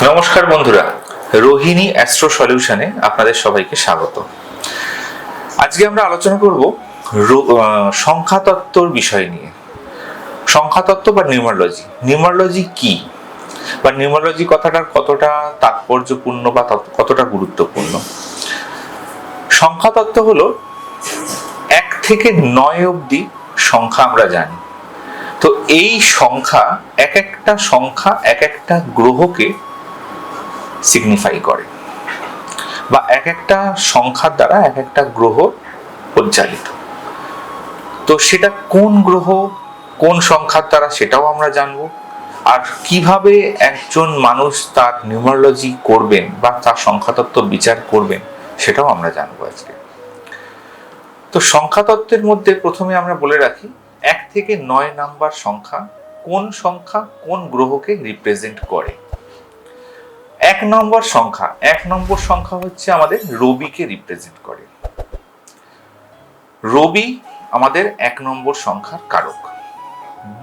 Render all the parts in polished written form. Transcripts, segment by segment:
নমস্কার বন্ধুরা, রোহিণী অ্যাস্ট্রো সলিউশনে আপনাদের সবাইকে স্বাগত। আজকে আমরা আলোচনা করব সংখ্যাতত্ত্বর বিষয় নিয়ে। সংখ্যাতত্ত্ব বা নিউমারোলজি। নিউমারোলজি কি, বা নিউমারোলজি কথাটার কতটা তাৎপর্যপূর্ণ বা কতটা গুরুত্বপূর্ণ। সংখ্যাতত্ত্ব হলো 1 থেকে 9 অবধি সংখ্যা আমরা জানি। তো এই সংখ্যা, এক একটা সংখ্যা এক একটা গ্রহকে সিগনিফাই করে, বা এক একটা সংখ্যার দ্বারা এক একটা গ্রহ পরিচালিত। তো সেটা কোন গ্রহ কোন সংখ্যার দ্বারা সেটাও আমরা জানবো, আর কিভাবে একজন মানুষ তার নিউমারোলজি করবেন বা তার সংখ্যাতত্ত্ব বিচার করবেন সেটাও আমরা জানবো আজকে। তো সংখ্যাতত্ত্বের মধ্যে প্রথমে আমরা বলে রাখি 1 থেকে 9 নাম্বার সংখ্যা কোন গ্রহকে রিপ্রেজেন্ট করে। 1 নম্বর সংখ্যা হচ্ছে আমাদের রবিকে রিপ্রেজেন্ট করে। রবি আমাদের 1 নম্বর সংখ্যার কারক।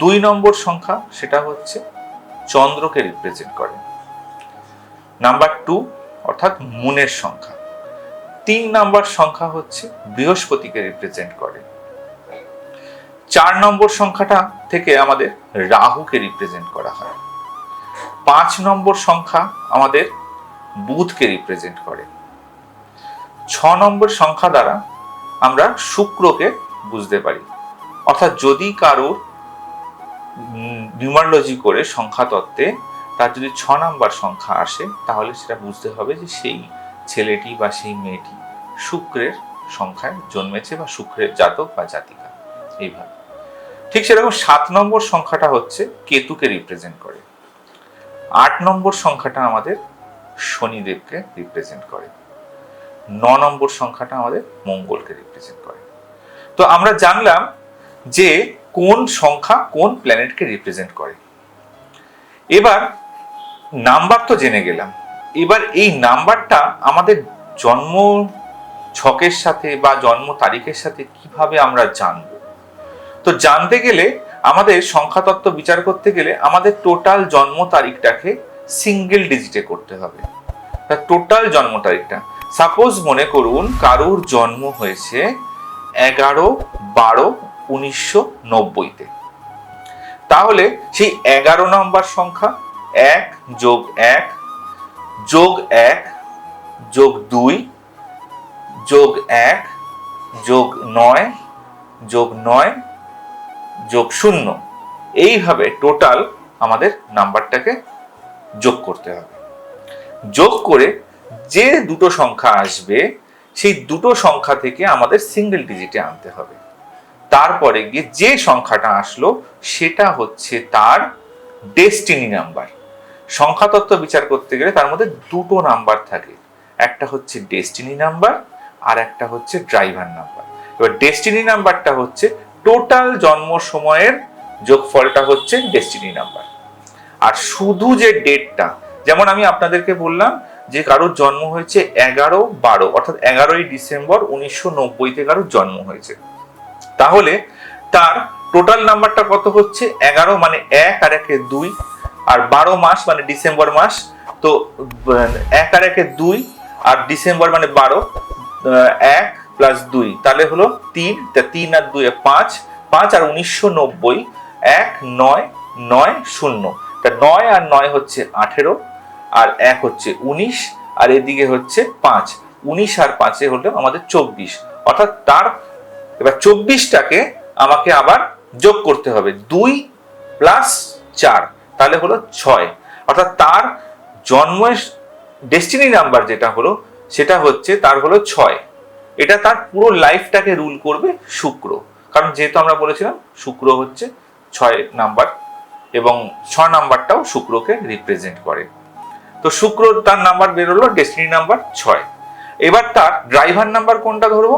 2 নম্বর সংখ্যা সেটা হচ্ছে চন্দ্রকে রিপ্রেজেন্ট করে। নাম্বার 2 অর্থাৎ মুনের সংখ্যা। 3 নম্বর সংখ্যা হচ্ছে বৃহস্পতিকে রিপ্রেজেন্ট করে। 4 নম্বর সংখ্যাটা থেকে আমাদের রাহুকে রিপ্রেজেন্ট করা হয়। 5 নম্বর সংখ্যা আমাদের বুধকে রিপ্রেজেন্ট করে। 6 নম্বর সংখ্যা দ্বারা আমরা শুক্রকে বুঝতে পারি। অর্থাৎ যদি কারোর নিউমারোলজি করে সংখ্যাতত্ত্বে তার যদি 6 নম্বর সংখ্যা আসে, তাহলে সেটা বুঝতে হবে যে সেই ছেলেটি বা সেই মেয়েটি শুক্রের সংখ্যায় জন্মেছে, বা শুক্রের জাতক বা জাতিকা। এইভাবে ঠিক সেরকম 7 নম্বর সংখ্যাটা হচ্ছে কেতুকে রিপ্রেজেন্ট করে। 8 নম্বর সংখ্যাটা আমাদের শনিদেবকে রিপ্রেজেন্ট করে। 9 নম্বর সংখ্যাটা আমাদের মঙ্গলকে রিপ্রেজেন্ট করে। তো আমরা জানলাম যে কোন সংখ্যা কোন প্ল্যানেটকে রিপ্রেজেন্ট করে। এবার নাম্বার তো জেনে গেলাম। এবার এই নাম্বারটা আমাদের জন্ম ছকের সাথে বা জন্ম তারিখের সাথে কিভাবে আমরা জানব। তো জানতে গেলে আমাদের সংখ্যাতত্ত্ব বিচার করতে গেলে আমাদের টোটাল জন্ম তারিখটাকে সিঙ্গেল ডিজিটে করতে হবে। টোটাল জন্ম তারিখটা, সাপোজ মনে করুন কারুর জন্ম হয়েছে 11/12/1990-তে, তাহলে সেই 11 নম্বর সংখ্যা 1 যোগ 1 যোগ 1 যোগ 2 যোগ 1 যোগ 9 যোগ 9 যোগ 0, এইভাবে টোটাল আমাদের নাম্বারটাকে যোগ করতে হবে। যোগ করে যে দুটো সংখ্যা আসবে সেই দুটো সংখ্যা থেকে আমাদের সিঙ্গেল ডিজিটে আনতে হবে। তারপরে গিয়ে যে সংখ্যাটা আসলো সেটা হচ্ছে তার ডেস্টিনি নাম্বার। সংখ্যাতত্ত্ব বিচার করতে গেলে তার মধ্যে দুটো নাম্বার থাকে, একটা হচ্ছে ডেস্টিনি নাম্বার আর একটা হচ্ছে ড্রাইভার নাম্বার। এবার ডেস্টিনি নাম্বারটা হচ্ছে টোটাল জন্ম সময়ের যোগফলটা হচ্ছে ডেস্টিনি নাম্বার। আর শুধু যে ডেটটা, যেমন আমি আপনাদেরকে বললাম যে কারোর জন্ম হয়েছে 11/12 অর্থাৎ 11ই ডিসেম্বর 1990-তে কারোর জন্ম হয়েছে, তাহলে তার টোটাল নাম্বারটা কত হচ্ছে 11 মানে 1 আর 1 2, আর 12 মাস মানে ডিসেম্বর মাস, তো 1 আর 1 2 আর ডিসেম্বর মানে 12, 1 প্লাস 2 তাহলে হলো 3, 3 আর 2 5, 5 আর 1990 1 9 9 0, তা 9 আর 9 হচ্ছে 18, আর 1 হচ্ছে 19, আর এদিকে হচ্ছে 5, 19 আর 5 হলো আমাদের 24, অর্থাৎ তার এবার 24টাকে আমাকে আবার যোগ করতে হবে, 2 প্লাস 4 তাহলে হলো 6, অর্থাৎ তার জন্মের ডেস্টিনি নাম্বার যেটা হলো সেটা হচ্ছে তার হলো 6। এটা তার পুরো লাইফটাকে রুল করবে শুক্র, কারণ যেহেতু আমরা বলেছিলাম শুক্র হচ্ছে 6 নাম্বার এবং 6 নাম্বারটাও শুক্রকে রিপ্রেজেন্ট করে। তো শুক্র তার নাম্বার বেরোলো ডেস্টিনি নাম্বার 6। এবার তার ড্রাইভার নাম্বার কোনটা ধরবো,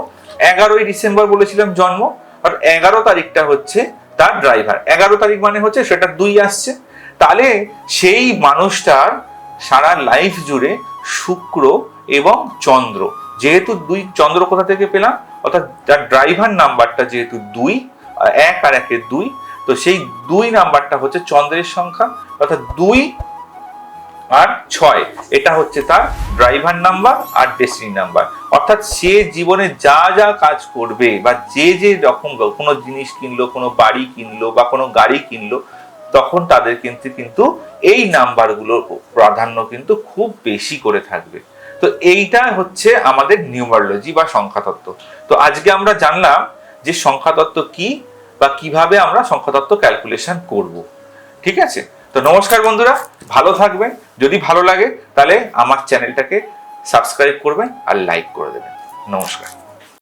11ই ডিসেম্বর বলেছিলাম জন্ম, আর 11 তারিখটা হচ্ছে তার ড্রাইভার। 11 তারিখ মানে হচ্ছে সেটা 2 আসছে, তাহলে সেই মানুষটার সারা লাইফ জুড়ে শুক্র এবং চন্দ্র, যেহেতু 2 চন্দ্র কোথা থেকে পেলাম, অর্থাৎ তার ড্রাইভার নাম্বারটা যেহেতু 2, 1 আর 1 2, তো সেই 2 নাম্বারটা হচ্ছে চন্দ্রের সংখ্যা, অর্থাৎ 2 আর 6 এটা হচ্ছে তার ড্রাইভার নাম্বার আর ডেস্টিনি নাম্বার। অর্থাৎ সে জীবনে যা যা কাজ করবে বা যে রকম কোনো জিনিস কিনলো, কোনো বাড়ি কিনলো বা কোনো গাড়ি কিনলো, তখন তাদের কিন্তু এই নাম্বারগুলোর প্রাধান্য কিন্তু খুব বেশি করে থাকবে। তো এইটা হচ্ছে আমাদের নিউমারোলজি বা সংখ্যাতত্ত্ব। তো আজকে আমরা জানলাম যে সংখ্যাতত্ত্ব কি বা কিভাবে আমরা সংখ্যাতত্ত্ব ক্যালকুলেশন করব। ঠিক আছে, তো নমস্কার বন্ধুরা, ভালো থাকবেন। যদি ভালো লাগে তাহলে আমার চ্যানেলটাকে সাবস্ক্রাইব করবেন আর লাইক করে দেবেন। নমস্কার।